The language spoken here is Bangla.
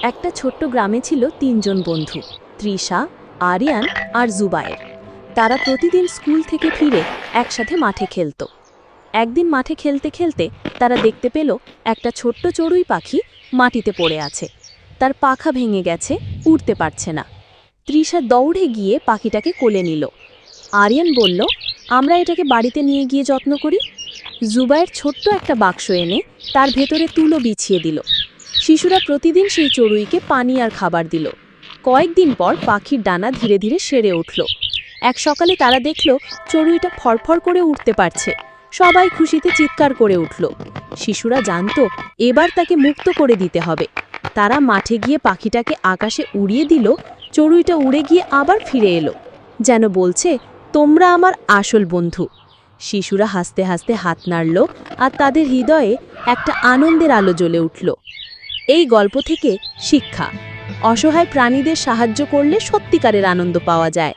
একটা ছোট্ট গ্রামে ছিল তিনজন বন্ধু, তৃষা, আরিয়ান আর জুবায়ের। তারা প্রতিদিন স্কুল থেকে ফিরে একসাথে মাঠে খেলত। একদিন মাঠে খেলতে খেলতে তারা দেখতে পেল একটা ছোট্ট চড়ুই পাখি মাটিতে পড়ে আছে। তার পাখা ভেঙে গেছে, উড়তে পারছে না। তৃষা দৌড়ে গিয়ে পাখিটাকে কোলে নিল। আরিয়ান বলল, আমরা এটাকে বাড়িতে নিয়ে গিয়ে যত্ন করি। জুবায়ের ছোট্ট একটা বাক্স এনে তার ভেতরে তুলো বিছিয়ে দিল। শিশুরা প্রতিদিন সেই চড়ুইকে পানি আর খাবার দিল। কয়েকদিন পর পাখির ডানা ধীরে ধীরে সেরে উঠল। এক সকালে তারা দেখল চড়ুইটা ফরফর করে উঠতে পারছে। সবাই খুশিতে চিৎকার করে উঠল। শিশুরা জানতো এবার তাকে মুক্ত করে দিতে হবে। তারা মাঠে গিয়ে পাখিটাকে আকাশে উড়িয়ে দিল। চড়ুইটা উড়ে গিয়ে আবার ফিরে এলো, যেন বলছে, তোমরা আমার আসল বন্ধু। শিশুরা হাসতে হাসতে হাত নাড়ল, আর তাদের হৃদয়ে একটা আনন্দের আলো জ্বলে উঠল। এই গল্প থেকে শিক্ষা: অসহায় প্রাণীদের সাহায্য করলে সত্যিকারের আনন্দ পাওয়া যায়।